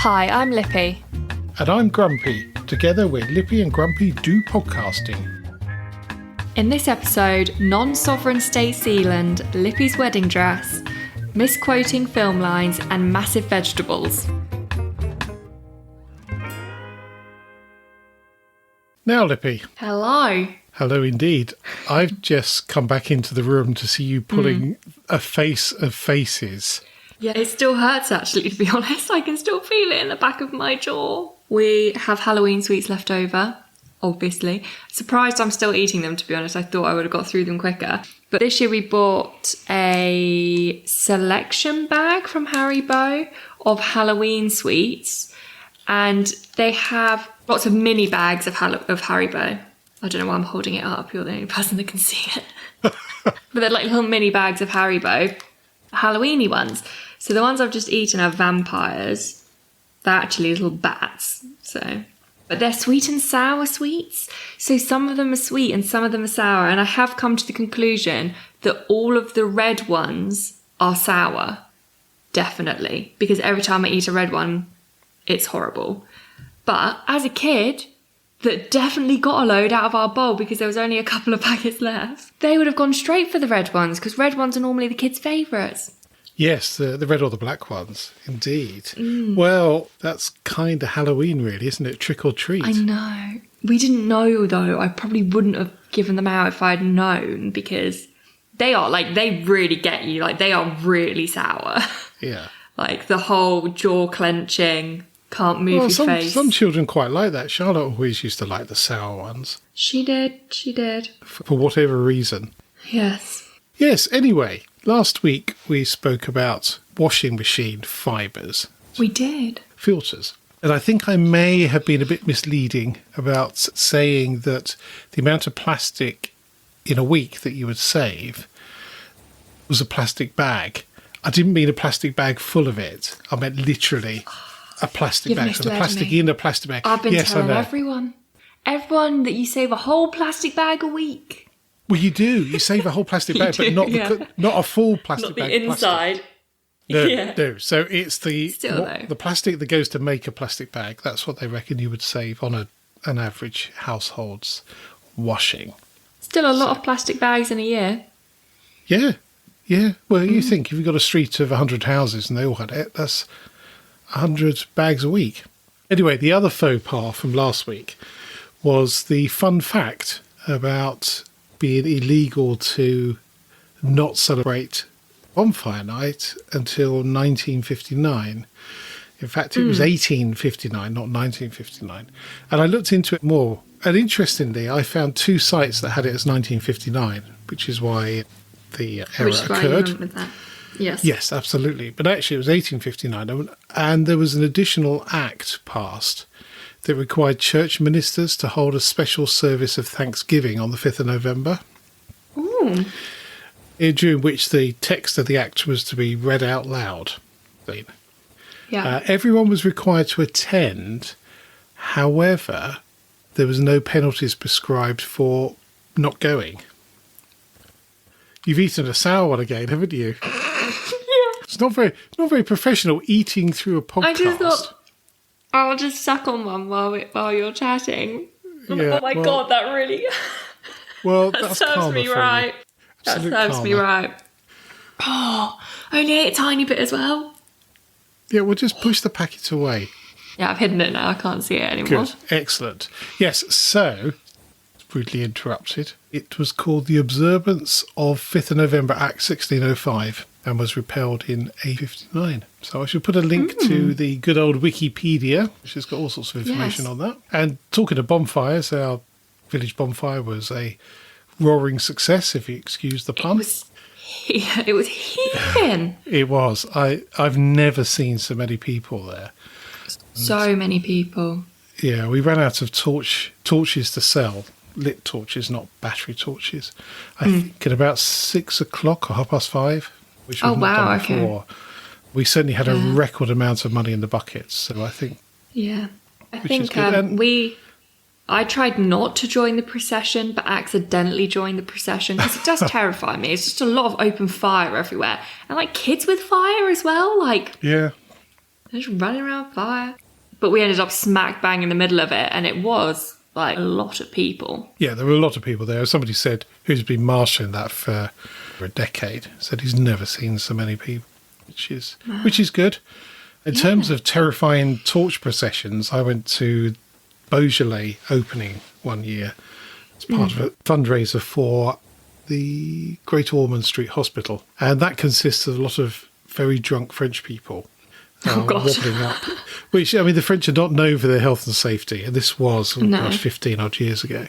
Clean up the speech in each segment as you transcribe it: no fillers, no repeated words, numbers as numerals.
Hi, I'm Lippy. And I'm Grumpy. Together we're Lippy and Grumpy do podcasting. In this episode, non-sovereign state Sealand, Lippy's wedding dress, misquoting film lines and massive vegetables. Now, Lippy. Hello. Hello indeed. I've just come back into the room to see you pulling a face of faces. Yeah, it still hurts actually, to be honest. I can still feel it in the back of my jaw. We have Halloween sweets left over, obviously. Surprised I'm still eating them, to be honest. I thought I would have got through them quicker. But this year we bought a selection bag from Haribo of Halloween sweets. And they have lots of mini bags of Haribo. I don't know why I'm holding it up. You're the only person that can see it. But they're like little mini bags of Haribo. Halloweeny ones. So the ones I've just eaten are vampires. They're actually little bats. But they're sweet and sour sweets. So some of them are sweet and some of them are sour. And I have come to the conclusion that all of the red ones are sour. Definitely. Because every time I eat a red one, it's horrible. But as a kid, that definitely got a load out of our bowl because there was only a couple of packets left. They would have gone straight for the red ones because red ones are normally the kids' favourites. Yes, the red or the black ones, indeed. Well, that's kind of Halloween really, isn't it? Trick or treat. I know. We didn't know though. I probably wouldn't have given them out if I'd known because they are they really get you. They are really sour. Yeah. The whole jaw clenching, can't move your face. Some children quite like that. Charlotte always used to like the sour ones. She did. For whatever reason. Yes. Yes, anyway, last week we spoke about washing machine fibres. We did. Filters. And I think I may have been a bit misleading about saying that the amount of plastic in a week that you would save was a plastic bag. I didn't mean a plastic bag full of it. I meant literally a plastic bag. So the plastic in a plastic bag. I've been telling everyone that you save a whole plastic bag a week. Well, you do. You save a whole plastic bag, but not a full plastic bag. Not the inside. No. So it's the plastic that goes to make a plastic bag. That's what they reckon you would save on an average household's washing. Still a lot of plastic bags in a year. Yeah. Well, you think if you've got a street of 100 houses and they all had it, that's 100 bags a week. Anyway, the other faux pas from last week was the fun fact about being illegal to not celebrate bonfire night until 1959. In fact, it was 1859, not 1959. And I looked into it more. And interestingly, I found two sites that had it as 1959, which is why the error occurred. With that. Yes. Yes, absolutely. But actually, it was 1859. And there was an additional act passed that required church ministers to hold a special service of Thanksgiving on the 5th of November. Ooh. During which the text of the act was to be read out loud. Yeah. Everyone was required to attend. However, there was no penalties prescribed for not going. You've eaten a sour one again, haven't you? Yeah. It's not very professional eating through a podcast. I just thought I'll just suck on one while you're chatting. Yeah, oh my God, that really... Well, that serves me right. That serves me right. Oh, only ate a tiny bit as well. Yeah, we'll just push the packet away. Yeah, I've hidden it now. I can't see it anymore. Good. Excellent. Yes, so, rudely interrupted, it was called the Observance of 5th of November Act 1605 and was repealed in 1859. So I should put a link to the good old Wikipedia, which has got all sorts of information on that. And talking of bonfires, our village bonfire was a roaring success, if you excuse the pun. It was heaving. It was. I've never seen so many people there. So many people. Yeah, we ran out of torches to sell. Lit torches, not battery torches. I think at about 6 o'clock or 5:30, which we've not done before. Okay. We certainly had a record amount of money in the buckets. So I think... Yeah. I think I tried not to join the procession, but accidentally joined the procession because it does terrify me. It's just a lot of open fire everywhere. And kids with fire as well. Yeah. just running around fire. But we ended up smack bang in the middle of it, and it was like a lot of people. Yeah, there were a lot of people there. Somebody said, who's been marshalling that for a decade, said he's never seen so many people, which is good. In terms of terrifying torch processions, I went to Beaujolais opening one year as part of a fundraiser for the Great Ormond Street Hospital. And that consists of a lot of very drunk French people wobbling up. Which, I mean, the French are not known for their health and safety. And this was, 15 odd years ago.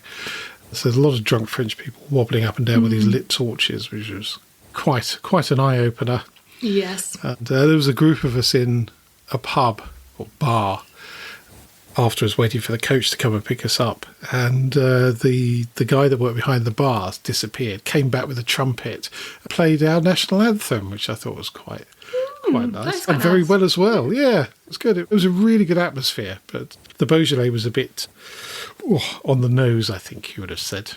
So there's a lot of drunk French people wobbling up and down with these lit torches, which was quite an eye-opener. Yes. And there was a group of us in a pub or bar after us waiting for the coach to come and pick us up, and the guy that worked behind the bar disappeared, came back with a trumpet, played our national anthem, which I thought was quite nice, and very well as well. Yeah, it was good. It was a really good atmosphere, but the Beaujolais was a bit on the nose, I think you would have said.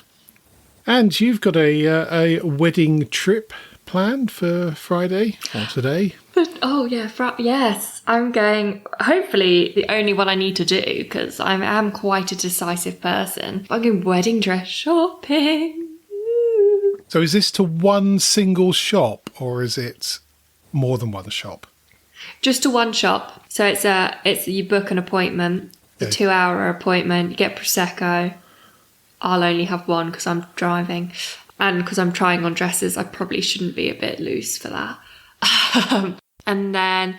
And you've got a wedding trip planned for Friday or today? Yes, I'm going, hopefully the only one I need to do, because I am quite a decisive person. I'm going wedding dress shopping. So is this to one single shop, or is it more than one shop? Just to one shop. So it's you book an appointment, a 2-hour appointment, you get Prosecco. I'll only have one because I'm driving. And because I'm trying on dresses, I probably shouldn't be a bit loose for that. And then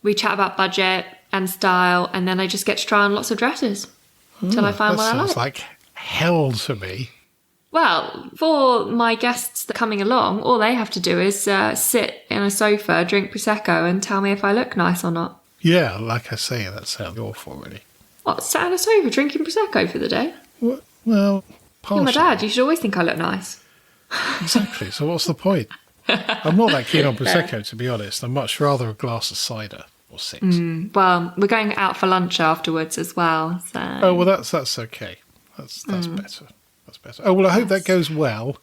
we chat about budget and style, and then I just get to try on lots of dresses until I find what I like. That sounds like hell to me. Well, for my guests that are coming along, all they have to do is sit in a sofa, drink Prosecco, and tell me if I look nice or not. Yeah, like I say, that sounds awful, really. What, sat in a sofa drinking Prosecco for the day? Well, You're my dad, you should always think I look nice. Exactly, so what's the point? I'm not that keen on Prosecco, to be honest. I'd much rather a glass of cider or 6. Well, we're going out for lunch afterwards as well. So. Oh, well, that's okay. That's better. That's better. Oh, well, I hope that goes well.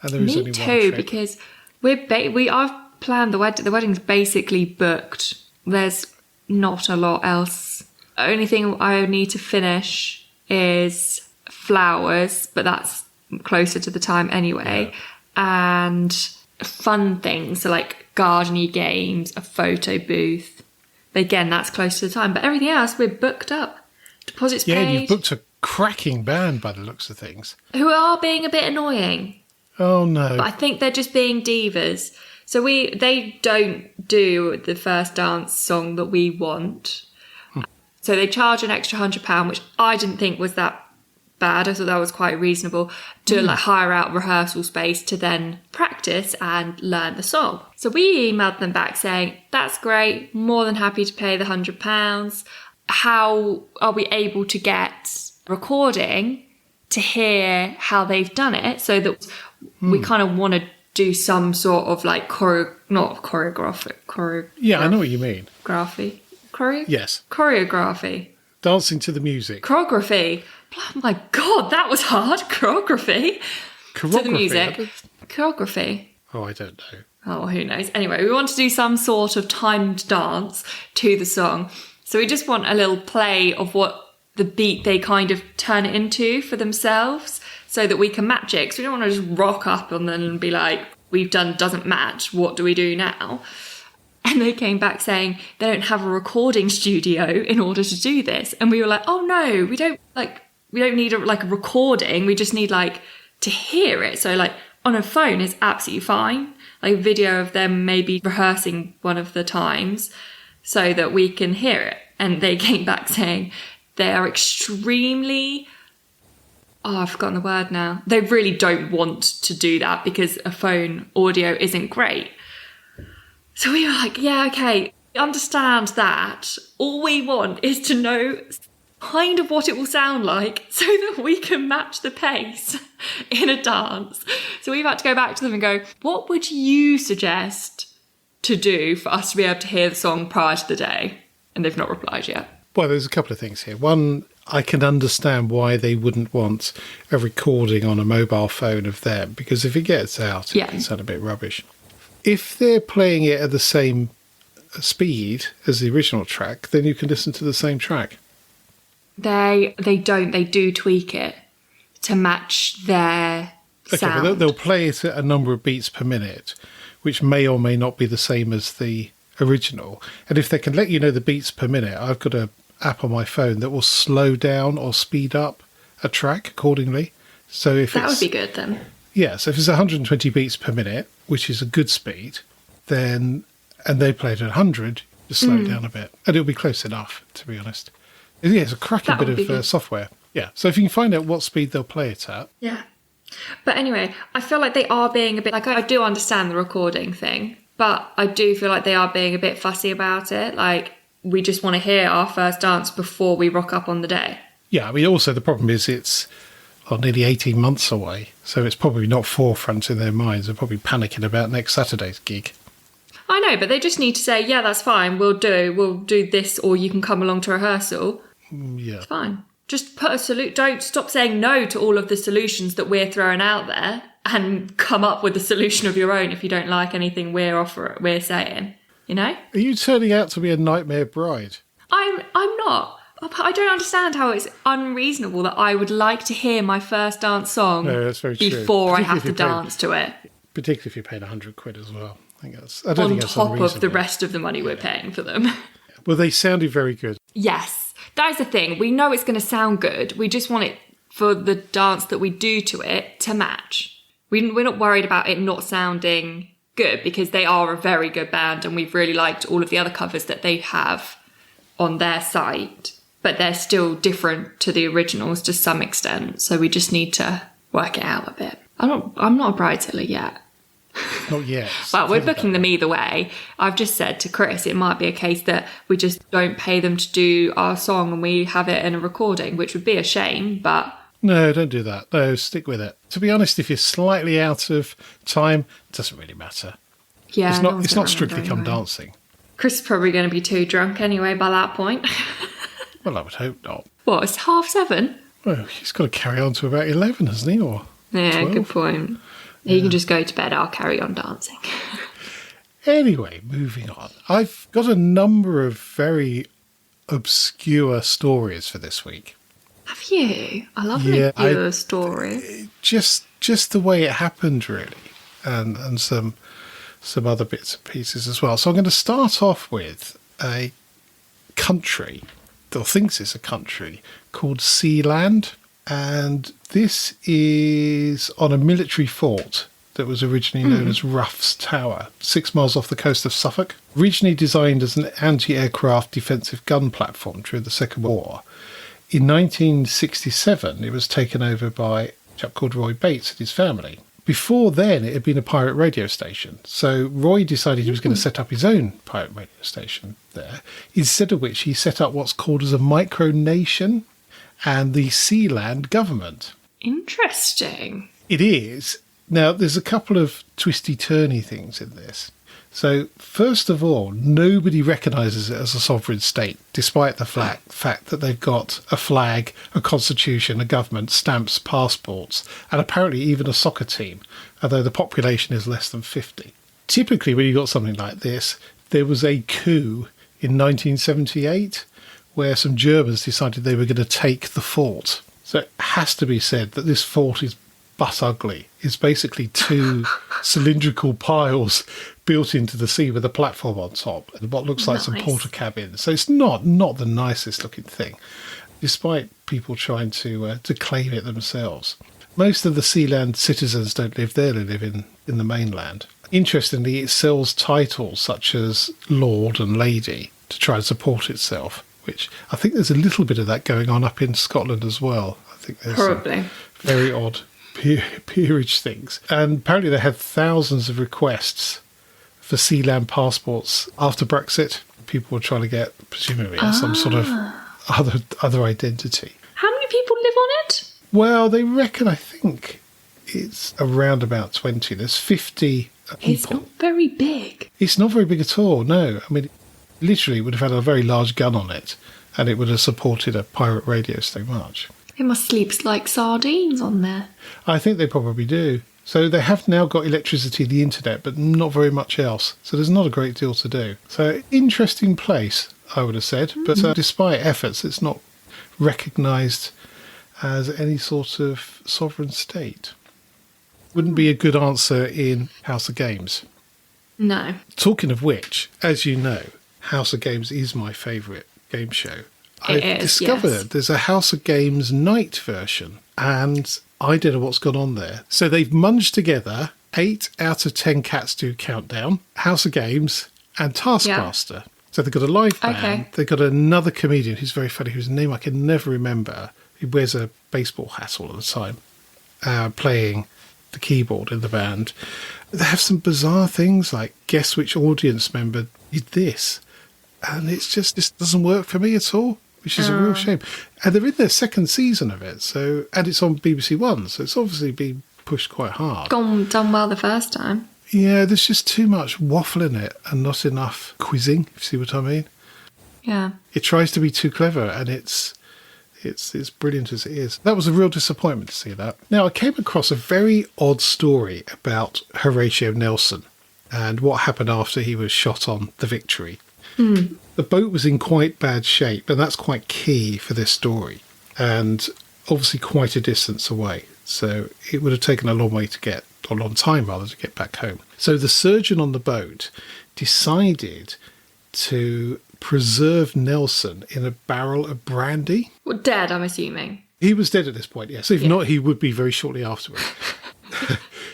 And there is only one trip. Because I've planned the wedding. The wedding's basically booked. There's not a lot else. The only thing I need to finish is flowers, but that's closer to the time anyway. Yeah. And fun things, so like gardening games, a photo booth. But again, that's close to the time. But everything else, we're booked up. Deposits paid. Yeah, you've booked a cracking band by the looks of things. Who are being a bit annoying. Oh, no. But I think they're just being divas. So they don't do the first dance song that we want. So they charge an extra £100, which I didn't think was that bad. I thought that was quite reasonable to like hire out rehearsal space to then practice and learn the song. So we emailed them back saying, that's great, more than happy to pay the £100. How are we able to get recording to hear how they've done it, so that we kind of want to do some sort of like choreography. Yeah, I know what you mean. Yes. Choreography. Dancing to the music. Choreography. Oh my God, that was hard. Choreography. To the music. Choreography. Oh, I don't know. Oh, who knows? Anyway, we want to do some sort of timed dance to the song. So we just want a little play of what the beat they kind of turn it into for themselves, so that we can match it. Because we don't want to just rock up on them and be like, we've done doesn't match. What do we do now? And they came back saying they don't have a recording studio in order to do this. And we were like, oh no, we don't need a recording. We just need like to hear it. So like on a phone is absolutely fine. Like a video of them maybe rehearsing one of the times so that we can hear it. And they came back saying they are extremely, I've forgotten the word now. They really don't want to do that because a phone audio isn't great. So we were like, yeah, okay, understand that. All we want is to know kind of what it will sound like so that we can match the pace in a dance. So we've had to go back to them and go, what would you suggest to do for us to be able to hear the song prior to the day? And they've not replied yet. Well, there's a couple of things here. One, I can understand why they wouldn't want a recording on a mobile phone of them, because if it gets out, it can sound a bit rubbish. If they're playing it at the same speed as the original track, then you can listen to the same track. They don't. They do tweak it to match their sound. Okay, but they'll play it at a number of beats per minute, which may or may not be the same as the original. And if they can let you know the beats per minute, I've got an app on my phone that will slow down or speed up a track accordingly. So if that would be good then. Yeah, so if it's 120 beats per minute, which is a good speed, then, and they play it at 100, just slow it down a bit. And it'll be close enough, to be honest. Yeah, it's a cracking bit of software. Yeah, so if you can find out what speed they'll play it at. Yeah. But anyway, I feel like they are being a bit, like, I do understand the recording thing, but I do feel like they are being a bit fussy about it. Like, we just want to hear our first dance before we rock up on the day. Yeah, I mean, also the problem is it's nearly 18 months away, so it's probably not forefront in their minds. They're probably panicking about next Saturday's gig. I know, but they just need to say, yeah, that's fine, we'll do this, or you can come along to rehearsal. Yeah. It's fine. Just put a don't stop saying no to all of the solutions that we're throwing out there and come up with a solution of your own if you don't like anything we're saying, you know? Are you turning out to be a nightmare bride? I'm not. I don't understand how it's unreasonable that I would like to hear my first dance song before I have to dance to it. Particularly if you're paying £100 as well. I don't on think that's top of the rest of the money we're paying for them. Well, they sounded very good. Yes, that is the thing. We know it's going to sound good. We just want it for the dance that we do to it to match. We're not worried about it not sounding good because they are a very good band and we've really liked all of the other covers that they have on their site. But they're still different to the originals to some extent. So we just need to work it out a bit. I'm not a bridezilla yet. Not yet. Well, we're booking them either way. I've just said to Chris, it might be a case that we just don't pay them to do our song and we have it in a recording, which would be a shame, but... No, don't do that. No, stick with it. To be honest, if you're slightly out of time, it doesn't really matter. Yeah, it's not Strictly Come Dancing. Chris is probably going to be too drunk anyway by that point. Well, I would hope not. What, it's 7:30? Well, he's got to carry on to about 11, hasn't he? Or yeah, 12? Good point. He can just go to bed, I'll carry on dancing. Anyway, moving on. I've got a number of very obscure stories for this week. Have you? I love an obscure story. Just the way it happened, really. And some other bits and pieces as well. So I'm going to start off with a country, or thinks it's a country, called Sealand. And this is on a military fort that was originally known as Ruff's Tower, 6 miles off the coast of Suffolk. Originally designed as an anti-aircraft defensive gun platform during the Second World War. In 1967, it was taken over by a chap called Roy Bates and his family. Before then, it had been a pirate radio station. So Roy decided he was going to set up his own pirate radio station there, instead of which he set up what's called as a micronation and the Sealand government. Interesting. It is. Now, there's a couple of twisty-turny things in this. So, first of all, nobody recognises it as a sovereign state, despite the fact that they've got a flag, a constitution, a government, stamps, passports, and apparently even a soccer team, although the population is less than 50. Typically, when you've got something like this, there was a coup in 1978 where some Germans decided they were going to take the fort. So it has to be said that this fort is butt ugly. It's basically 2 cylindrical piles built into the sea with a platform on top and what looks like some porter cabins. So it's not the nicest looking thing, despite people trying to claim it themselves. Most of the Sealand citizens don't live there, they live in the mainland. Interestingly, it sells titles such as Lord and Lady to try and support itself, which I think there's a little bit of that going on up in Scotland as well. I think there's probably very odd peerage things. And apparently they had thousands of requests for Sealand passports after Brexit. People were trying to get, presumably, some sort of other identity. How many people live on it? Well, they reckon, I think it's around about 20. There's 50 people. It's not very big. It's not very big at all, no. I mean, literally would have had a very large gun on it and it would have supported a pirate radio so much. It must sleep like sardines on there. I think they probably do. So they have now got electricity, the internet, but not very much else. So there's not a great deal to do. So interesting place, I would have said. But despite efforts, it's not recognised as any sort of sovereign state. Wouldn't be a good answer in House of Games. No. Talking of which, as you know, House of Games is my favourite game show. I've discovered there's a House of Games night version, and I don't know what's gone on there. So they've munged together 8 out of 10 Cats Do Countdown, House of Games, and Taskmaster. Yeah. So they've got a live band. Okay. They've got another comedian who's very funny, whose name I can never remember. He wears a baseball hat all the time, playing the keyboard in the band. They have some bizarre things like guess which audience member did this. And it's just doesn't work for me at all, which is a real shame. And they're in their second season of it, and it's on BBC One, so it's obviously been pushed quite hard. Done well the first time. Yeah, there's just too much waffle in it and not enough quizzing, if you see what I mean. Yeah. It tries to be too clever, and it's brilliant as it is. That was a real disappointment to see that. Now, I came across a very odd story about Horatio Nelson and what happened after he was shot on the Victory. The boat was in quite bad shape, and that's quite key for this story, and obviously quite a distance away. So it would have taken a long time to get back home. So the surgeon on the boat decided to preserve Nelson in a barrel of brandy. Well, dead, I'm assuming. He was dead at this point, yes. If not, he would be very shortly afterwards.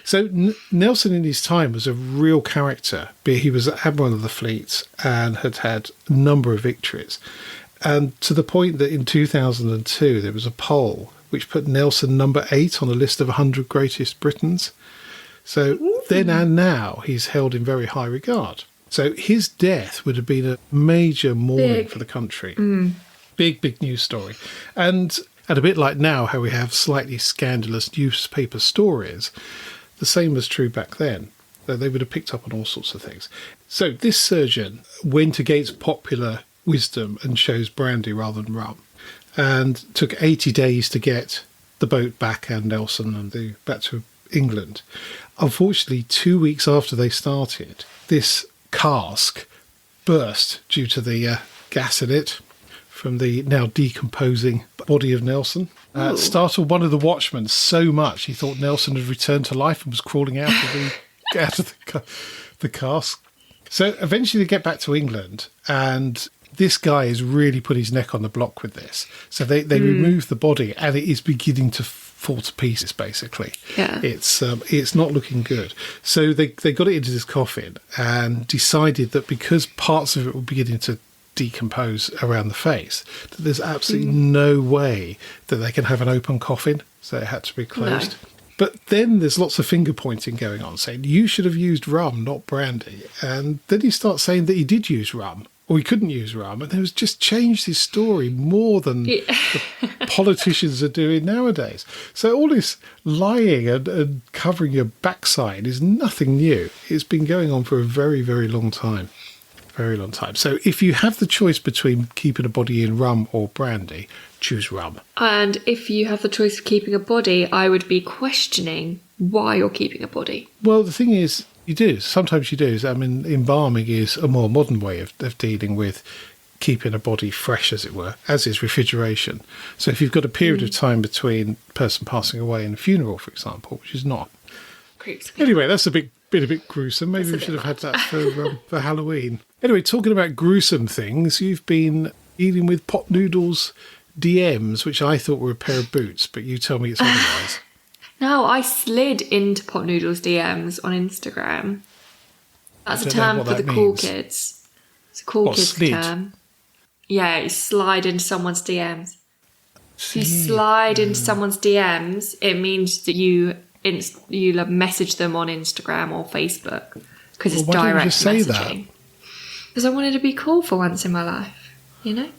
So Nelson in his time was a real character. He was Admiral of the Fleet and had had a number of victories. And to the point that in 2002, there was a poll which put Nelson number 8 on a list of 100 greatest Britons. So then and now, he's held in very high regard. So his death would have been a major mourning for the country. Big news story. And a bit like now, how we have slightly scandalous newspaper stories, the same was true back then. They would have picked up on all sorts of things. So this surgeon went against popular wisdom and chose brandy rather than rum, and took 80 days to get the boat back and Nelson and back to England. Unfortunately, 2 weeks after they started, this cask burst due to the gas in it from the now decomposing body of Nelson. Startled one of the watchmen so much he thought Nelson had returned to life and was crawling out of the cask. So eventually they get back to England, and this guy has really put his neck on the block with this. So they remove the body, and it is beginning to fall to pieces, basically. Yeah. It's not looking good. So they got it into this coffin and decided that because parts of it were beginning to decompose around the face, that there's absolutely no way that they can have an open coffin, so it had to be closed. No. But then there's lots of finger pointing going on, saying you should have used rum, not brandy. And then he starts saying that he did use rum, or he couldn't use rum, and it was just changed his story more than the politicians are doing nowadays. So all this lying and covering your backside is nothing new. It's been going on for a very, very long time. Very long time. So if you have the choice between keeping a body in rum or brandy, choose rum. And if you have the choice of keeping a body, I would be questioning why you're keeping a body. Well, the thing is, you do. Sometimes you do. I mean, embalming is a more modern way of dealing with keeping a body fresh, as it were, as is refrigeration. So if you've got a period of time between a person passing away and a funeral, for example, which is not. Anyway, that's a bit gruesome. Maybe we should have had that for Halloween. Anyway, talking about gruesome things, you've been dealing with Pot Noodle's DMs, which I thought were a pair of boots, but you tell me it's otherwise. No, I slid into Pot Noodle's DMs on Instagram. That's a term for the cool kids. It's a cool kids term. Yeah, you slide into someone's DMs. If you slide into someone's DMs, it means that you message them on Instagram or Facebook, because it's direct messaging. Because I wanted to be cool for once in my life, you know?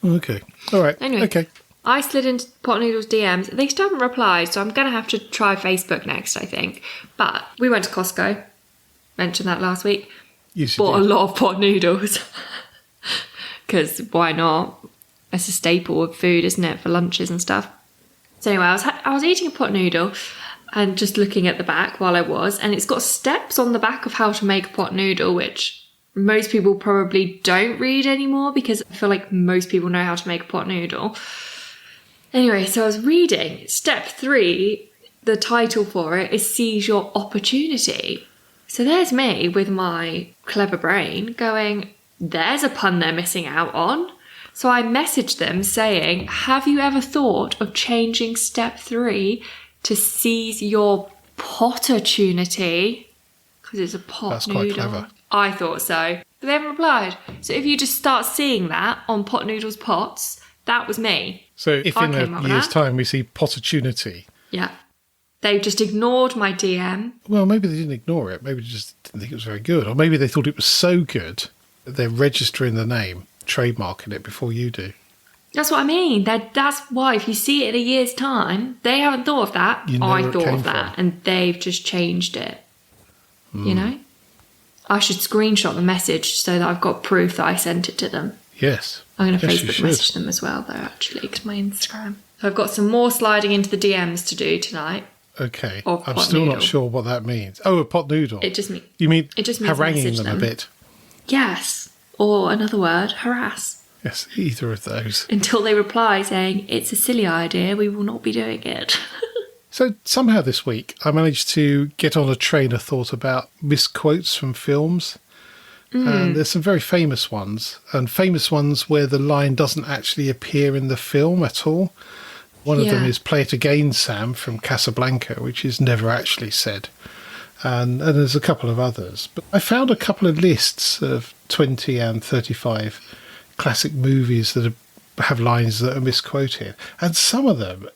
Okay. All right. Anyway, okay. I slid into Pot Noodle's DMs. They still haven't replied, so I'm going to have to try Facebook next, I think. But we went to Costco. Mentioned that last week. Yes, bought a lot of pot noodles. Because why not? It's a staple of food, isn't it, for lunches and stuff. So anyway, I was eating a pot noodle. and just looking at the back while I was, and it's got steps on the back of how to make a pot noodle, which most people probably don't read anymore because I feel like most people know how to make a pot noodle. Anyway, so I was reading step 3, the title for it is Seize Your Opportunity. So there's me with my clever brain going, there's a pun they're missing out on. So I messaged them saying, have you ever thought of changing step 3 to seize your pot-opportunity? Because it's a pot That's noodle. quite clever. I thought so. But they haven't replied. So if you just start seeing that on Pot Noodles Pots, that was me. So if I in came up a with year's that. time we see pot-opportunity, Yeah. They just ignored my DM. well, maybe they didn't ignore it. Maybe they just didn't think it was very good. Or maybe they thought it was so good that they're registering the name, trademarking it before you do. That's what I mean. That's why if you see it in a year's time, they haven't thought of that. You know I where it thought came of that. from. And they've just changed it. You know? I should screenshot the message so that I've got proof that I sent it to them. Yes. I'm going to Yes, you Facebook should. message them as well, though, actually, because my Instagram. So I've got some more sliding into the DMs to do tonight. Okay. Of I'm pot still noodle. not sure what that means. Oh, a pot noodle. It just means You mean it just means haranguing message them a them. bit? yes, or another word, harass. Yes, either of those. Until they reply saying it's a silly idea, we will not be doing it. So somehow this week I managed to get on a train of thought about misquotes from films. And there's some very famous ones, and famous ones where the line doesn't actually appear in the film at all. One of them Yeah. is "Play it again, Sam" from Casablanca, which is never actually said. And there's a couple of others. But I found a couple of lists of 20 and 35 classic movies that have lines that are misquoted. And some of them,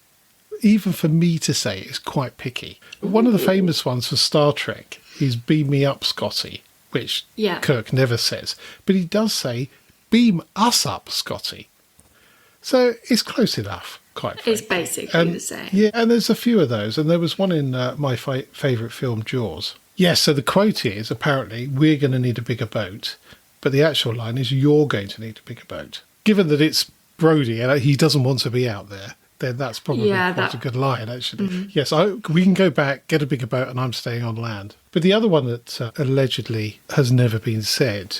even for me to say, is quite picky. One of the famous ones for Star Trek is "Beam me up, Scotty," which Yeah. Kirk never says. But he does say, "Beam us up, Scotty." So it's close enough, quite frankly. It's basically the same. Yeah, and there's a few of those. And there was one in my favourite film, Jaws. Yes, so the quote is, apparently, "We're going to need a bigger boat." But the actual line is, "You're going to need a bigger boat." Given that it's Brody and he doesn't want to be out there, then that's probably quite a good line, actually. Yes, we can go back, get a bigger boat, and I'm staying on land. But the other one that allegedly has never been said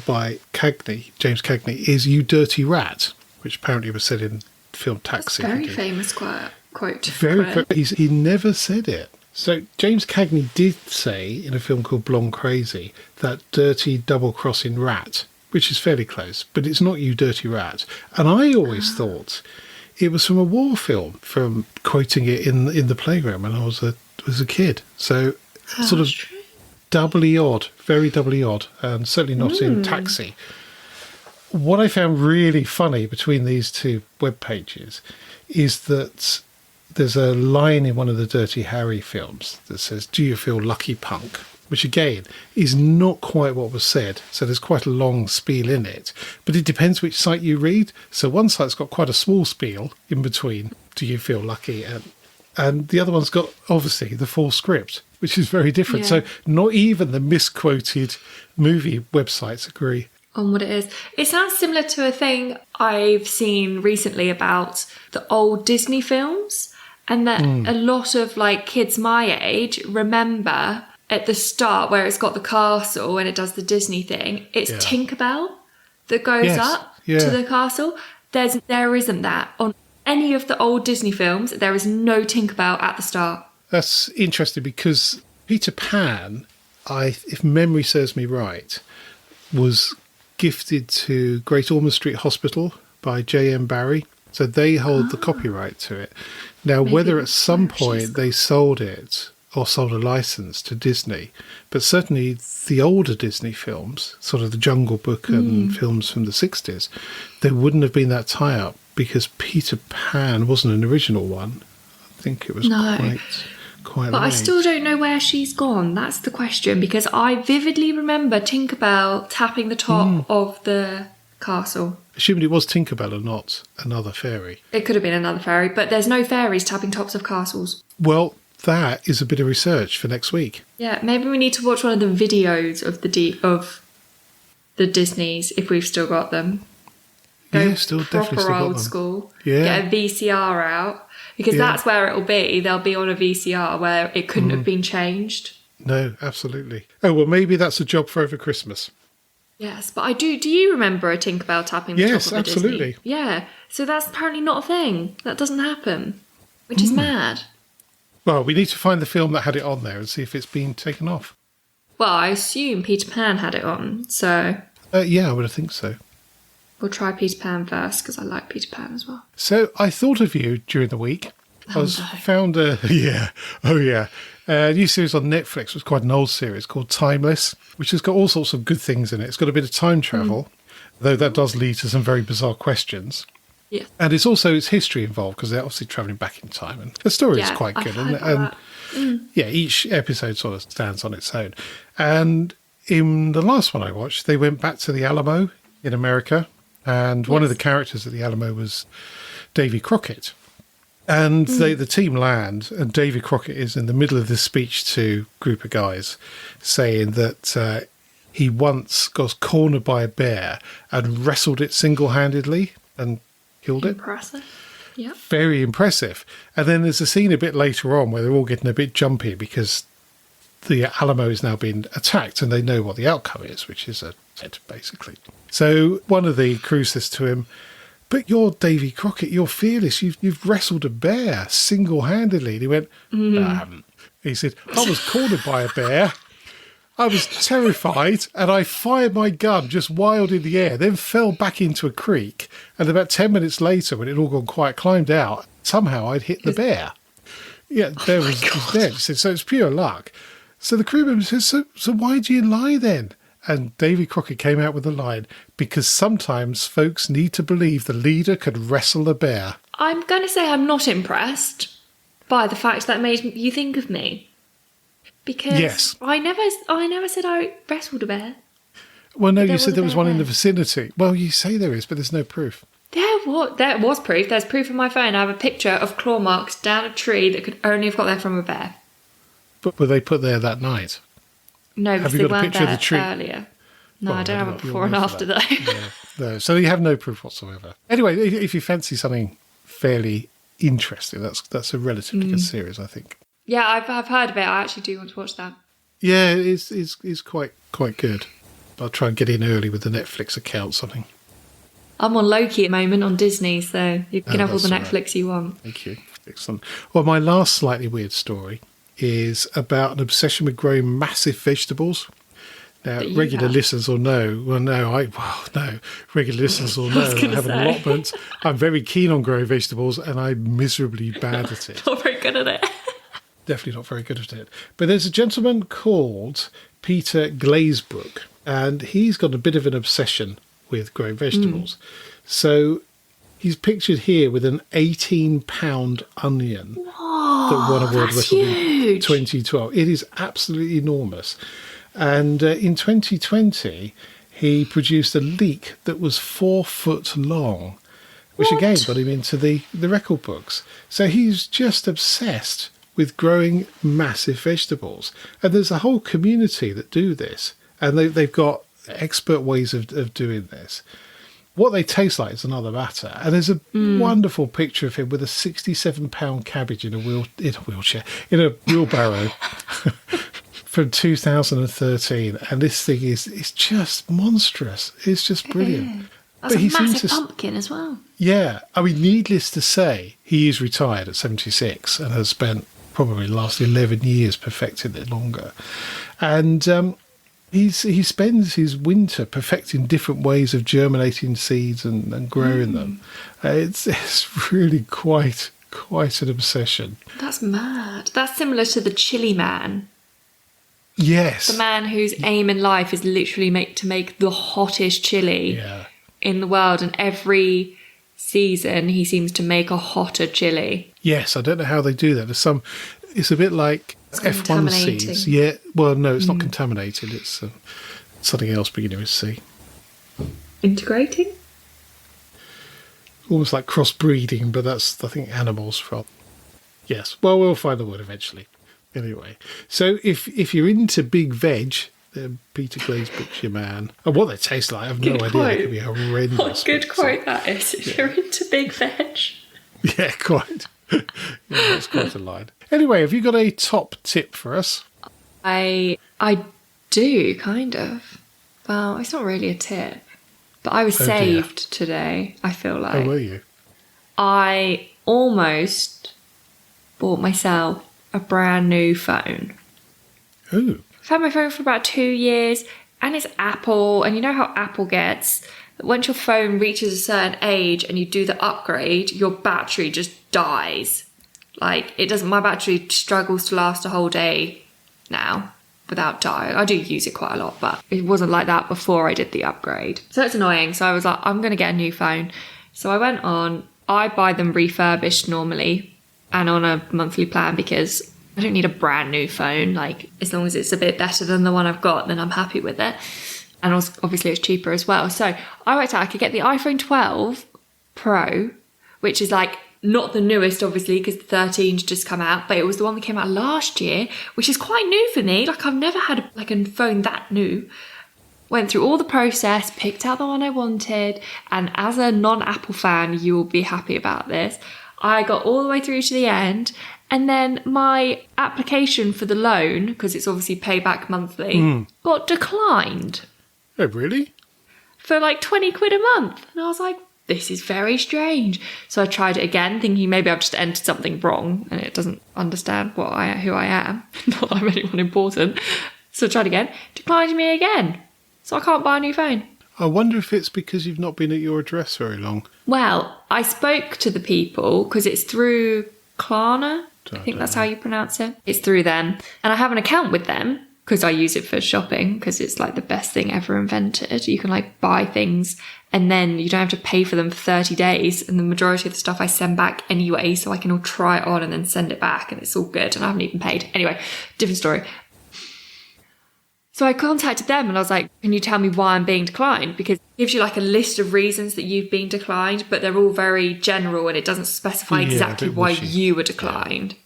by Cagney, James Cagney, is "You dirty rat," which apparently was said in film Taxi. Very famous quote. He never said it. So James Cagney did say in a film called Blonde Crazy that "dirty double-crossing rat," which is fairly close, but it's not "You dirty rat." And I always thought it was from a war film, from quoting it in the playground when I was a kid. So sort of doubly odd, very doubly odd, and certainly not in Taxi. What I found really funny between these two web pages is that there's a line in one of the Dirty Harry films that says, "Do you feel lucky, punk?" Which again is not quite what was said. So there's quite a long spiel in it, but it depends which site you read. So one site's got quite a small spiel in between, "Do you feel lucky?" and the other one's got obviously the full script, which is very different. Yeah. So not even the misquoted movie websites agree. On what it is. It sounds similar to a thing I've seen recently about the old Disney films, and that a lot of like kids my age remember at the start where it's got the castle and it does the Disney thing. It's Tinkerbell that goes up to the castle. There isn't that on any of the old Disney films. There is no Tinkerbell at the start. That's interesting because Peter Pan, if memory serves me right, was gifted to Great Ormond Street Hospital by J.M. Barrie. So they hold the copyright to it. Now, Maybe whether at that's some where she's point they sold it or sold a license to Disney, but certainly the older Disney films, sort of the Jungle Book and films from the 60s, there wouldn't have been that tie-up because Peter Pan wasn't an original one. I think it was quite But I late. still don't know where she's gone. That's the question, because I vividly remember Tinkerbell tapping the top of the castle. Assuming it was Tinkerbell and not another fairy. It could have been another fairy, but there's no fairies tapping tops of castles. Well, that is a bit of research for next week. Yeah, maybe we need to watch one of the videos of the Disneys if we've still got them. Yeah, still definitely proper still got old them. school. Yeah. Get a VCR out. Because Yeah. that's where it'll be. They'll be on a VCR where it couldn't have been changed. No, absolutely. Oh, well, maybe that's a job for over Christmas. Yes, but I do. Do you remember a Tinkerbell tapping the Yes, top of a absolutely. Disney? Yeah. So that's apparently not a thing. That doesn't happen, which is mad. Well, we need to find the film that had it on there and see if it's been taken off. Well, I assume Peter Pan had it on, so Yeah, I would think so. we'll try Peter Pan first because I like Peter Pan as well. So I thought of you during the week. Found a new series on Netflix. It was quite an old series called Timeless, which has got all sorts of good things in it. It's got a bit of time travel, though that does lead to some very bizarre questions. Yeah. And it's history involved because they're obviously travelling back in time, and the story is quite I've good. heard about that. Yeah, each episode sort of stands on its own. And in the last one I watched, they went back to the Alamo in America, and one of the characters at the Alamo was Davy Crockett. And the team land, and Davy Crockett is in the middle of this speech to a group of guys, saying that he once got cornered by a bear and wrestled it single-handedly and killed it. Impressive. Yeah. Very impressive. And then there's a scene a bit later on where they're all getting a bit jumpy because the Alamo is now being attacked and they know what the outcome is, which is a dead, basically. So one of the crew says to him, "But you're Davy Crockett, you're fearless. You've wrestled a bear single-handedly." And he went, He said, "I was cornered by a bear. I was terrified and I fired my gun just wild in the air, then fell back into a creek. And about 10 minutes later, when it had all gone quiet, climbed out. Somehow I'd hit the bear." Yeah, the bear was dead. He said, "So it's pure luck." So the crew member says, so why do you lie then? And Davy Crockett came out with the line, "Because sometimes folks need to believe the leader could wrestle a bear." I'm going to say I'm not impressed by the fact that made you think of me. Because Yes. I never said I wrestled a bear. Well, no, There you said was a there was bear one in the there. vicinity. Well, you say there is, but there's no proof. There was proof. There's proof on my phone. I have a picture of claw marks down a tree that could only have got there from a bear. But were they put there that night? No, because you they got a weren't picture of there the tree? earlier. No, Well, I don't have maybe a not. before and You'll after know though. for that. No, so you have no proof whatsoever. Anyway, if you fancy something fairly interesting, that's a relatively good series, I think. Yeah, I've heard of it. I actually do want to watch that. Yeah, it's quite good. I'll try and get in early with the Netflix account, something. I'm on Loki at the moment on Disney, so you can have all the that's all right. Netflix you want. Thank you. Excellent. Well, my last slightly weird story is about an obsession with growing massive vegetables. Now, That you regular have. listeners will know. Regular listeners will know. I gonna have an say. allotment. I'm very keen on growing vegetables, and I'm miserably bad at it. Not very good at it. Definitely not very good at it. But there's a gentleman called Peter Glazebrook, and he's got a bit of an obsession with growing vegetables. So he's pictured here with an 18-pound onion that won a world that's record in huge. 2012. It is absolutely enormous. And in 2020, he produced a leek that was 4 foot long, which again got him into the record books. So he's just obsessed with growing massive vegetables. And there's a whole community that do this. And they've got expert ways of doing this. What they taste like is another matter. And there's a wonderful picture of him with a 67-pound cabbage in a wheelbarrow from 2013. And this thing is just monstrous. It's just brilliant. That's But a he seems massive to- pumpkin as well. Yeah, I mean, needless to say, he is retired at 76 and has spent probably the last 11 years perfecting it longer. And he spends his winter perfecting different ways of germinating seeds and growing them. It's really quite an obsession. That's mad. That's similar to the chili man. Yes. The man whose aim in life is literally to make the hottest chili Yeah. in the world, and every season he seems to make a hotter chili. Yes, I don't know how they do that. It's a bit like F1 contaminating. seeds. Yeah, well, no, it's not contaminated. It's something else beginning with C. Integrating? Almost like crossbreeding, but that's, I think, animals from. Yes, well, we'll find the word eventually. Anyway, so if you're into big veg, then Peter Glazebrook's your man. And what they taste like, I have no Good idea. They quote. could be horrendous. What a good quote that is. If you're into big veg. Yeah, quite. That's quite a line. Anyway, have you got a top tip for us? I do, kind of. Well, it's not really a tip. But I was saved today, I feel like. Oh, were you? I almost bought myself a brand new phone. Ooh. I've had my phone for about 2 years, and it's Apple, and you know how Apple gets. Once your phone reaches a certain age and you do the upgrade, your battery just dies. Like, it doesn't, my battery struggles to last a whole day now without dying. I do use it quite a lot, but it wasn't like that before I did the upgrade. So it's annoying. So I was like, I'm going to get a new phone. So I went on, I buy them refurbished normally and on a monthly plan because I don't need a brand new phone. Like, as long as it's a bit better than the one I've got, then I'm happy with it. And also, obviously it's cheaper as well. So I worked out I could get the iPhone 12 Pro, which is like not the newest, obviously, because the 13's just come out, but it was the one that came out last year, which is quite new for me. Like, I've never had a phone that new. Went through all the process, picked out the one I wanted, and as a non-Apple fan, you will be happy about this. I got all the way through to the end, and then my application for the loan, because it's obviously payback monthly, got declined. Oh, really? For like 20 quid a month. And I was like, this is very strange. So I tried it again, thinking maybe I've just entered something wrong and it doesn't understand who I am. Not that I'm anyone important. So I tried again. Declined me again. So I can't buy a new phone. I wonder if it's because you've not been at your address very long. Well, I spoke to the people because it's through Klarna. I think that's how you pronounce it. It's through them. And I have an account with them because I use it for shopping because it's like the best thing ever invented. You can like buy things and then you don't have to pay for them for 30 days. And the majority of the stuff I send back anyway, so I can all try it on and then send it back and it's all good. And I haven't even paid. Anyway, different story. So I contacted them and I was like, can you tell me why I'm being declined? Because it gives you like a list of reasons that you've been declined, but they're all very general and it doesn't specify exactly why you were declined.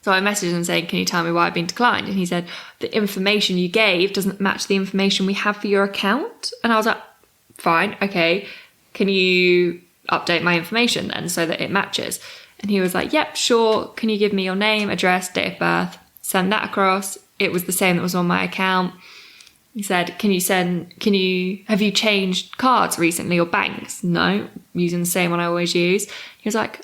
So I messaged him saying, can you tell me why I've been declined? And he said, the information you gave doesn't match the information we have for your account. And I was like, fine, okay. Can you update my information then so that it matches? And he was like, yep, sure. Can you give me your name, address, date of birth? Send that across. It was the same that was on my account. He said, have you changed cards recently or banks? No, I'm using the same one I always use. He was like,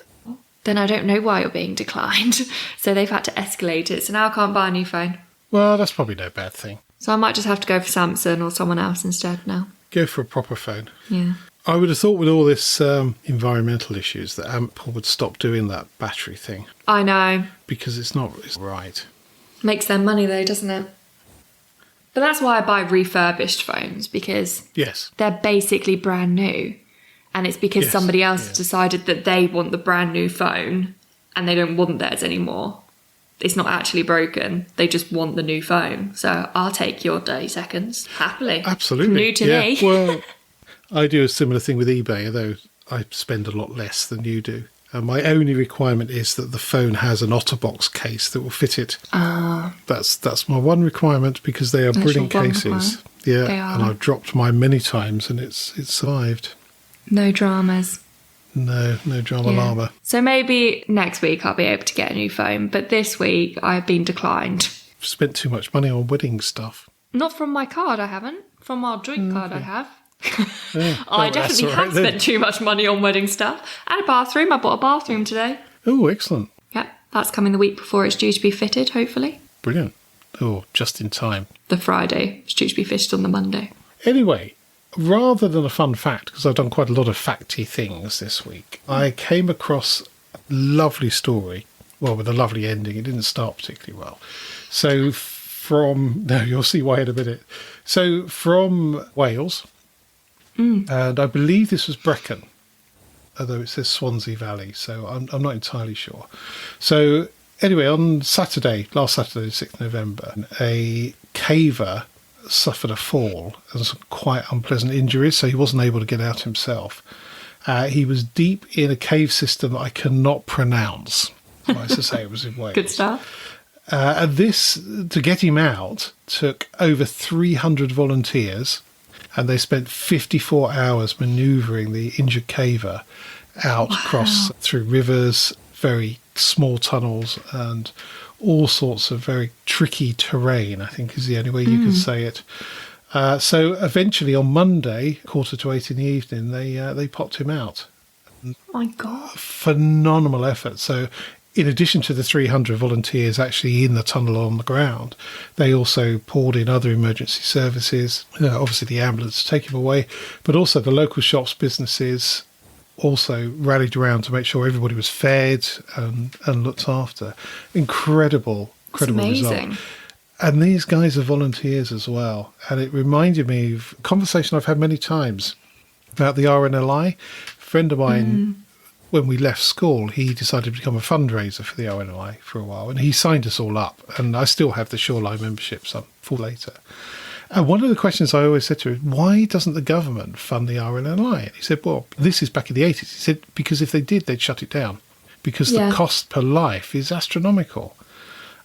then I don't know why you're being declined. So they've had to escalate it. So now I can't buy a new phone. Well, that's probably no bad thing. So I might just have to go for Samsung or someone else instead now. Go for a proper phone. Yeah. I would have thought with all this environmental issues that Apple would stop doing that battery thing. I know. Because it's right. Makes them money though, doesn't it? But that's why I buy refurbished phones, because they're basically brand new. And it's because somebody else decided that they want the brand new phone and they don't want theirs anymore. It's not actually broken. They just want the new phone. So I'll take your 30 seconds happily. Absolutely. New to me. Well, I do a similar thing with eBay, although I spend a lot less than you do. And my only requirement is that the phone has an OtterBox case that will fit it. That's my one requirement because they are brilliant cases. Yeah, they are. And I've dropped mine many times and it's survived. No dramas. No drama llama. So maybe next week I'll be able to get a new phone, but this week I've been declined. I've spent too much money on wedding stuff. Not from my card, I haven't. From our joint card, I have. Yeah. I definitely have spent too much money on wedding stuff. And a bathroom. I bought a bathroom today. Oh, excellent. Yep, that's coming the week before it's due to be fitted, hopefully. Brilliant. Oh, just in time. The Friday. It's due to be fitted on the Monday. Anyway, rather than a fun fact, because I've done quite a lot of facty things this week, I came across a lovely story. Well, with a lovely ending. It didn't start particularly well. So you'll see why in a minute. So from Wales... And I believe this was Brecon, although it says Swansea Valley, so I'm not entirely sure. So anyway, on last Saturday, the 6th November, a caver suffered a fall and some quite unpleasant injuries, so he wasn't able to get out himself. He was deep in a cave system that I cannot pronounce. I should say it was in Wales. Good stuff. And this, to get him out, took over 300 volunteers. And they spent 54 hours manoeuvring the injured caver out across through rivers, very small tunnels and all sorts of very tricky terrain, I think is the only way you could say it. So eventually on Monday, 7:45 in the evening, they popped him out. Oh my God. Phenomenal effort. So in addition to the 300 volunteers actually in the tunnel on the ground, they also poured in other emergency services, obviously the ambulance to take him away, but also the local shops, businesses also rallied around to make sure everybody was fed and looked after. Incredible Amazing. result. And these guys are volunteers as well. And it reminded me of a conversation I've had many times about the RNLI. A friend of mine, when we left school, he decided to become a fundraiser for the RNLI for a while. And he signed us all up. And I still have the Shoreline membership some full later. And one of the questions I always said to him, why doesn't the government fund the RNLI? And he said, well, this is back in the 80s. He said, because if they did, they'd shut it down. Because the cost per life is astronomical.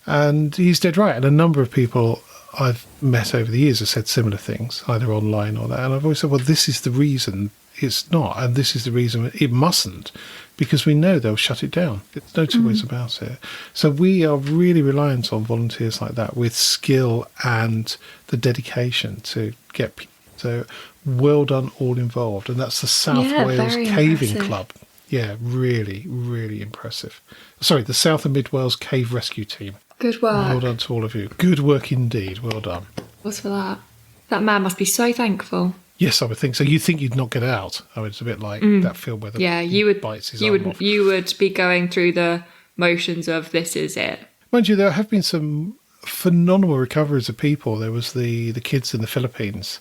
And he's dead right. And a number of people I've met over the years have said similar things, either online or that. And I've always said, well, this is the reason it's not. And this is the reason it mustn't, because we know they'll shut it down. There's no two ways about it. So we are really reliant on volunteers like that with skill and the dedication to get people. So well done, all involved. And that's the South Wales Caving Club. Yeah, really, really impressive. Sorry, the South and Mid Wales Cave Rescue Team. Good work. Well done to all of you. Good work indeed. Well done. What's for that? That man must be so thankful. Yes, I would think so. You think you'd not get out? I mean, it's a bit like that film where bites his arm off. You would be going through the motions of this is it. Mind you, there have been some phenomenal recoveries of people. There was the kids in the Philippines,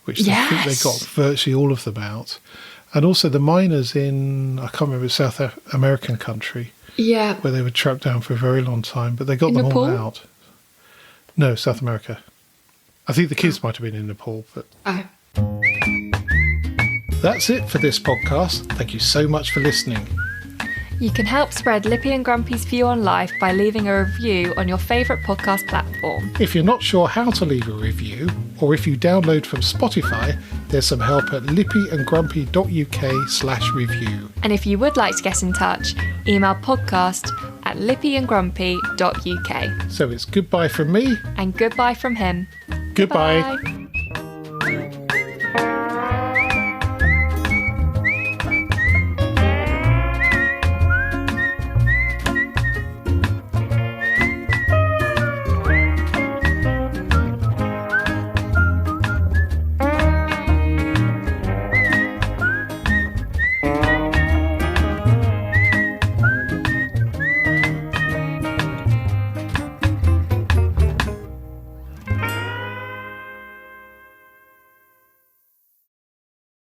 which I think they got virtually all of them out. And also the miners in, I can't remember, South American country. Yeah. Where they were trapped down for a very long time, but they got them all out. No, South America. I think the kids might have been in Nepal, but... Oh. That's it for this podcast. Thank you so much for listening. You can help spread Lippy and Grumpy's view on life by leaving a review on your favourite podcast platform. If you're not sure how to leave a review, or if you download from Spotify, there's some help at lippyandgrumpy.uk/review. And if you would like to get in touch, email podcast@lippyandgrumpy.uk. So it's goodbye from me. And goodbye from him. Goodbye. Goodbye.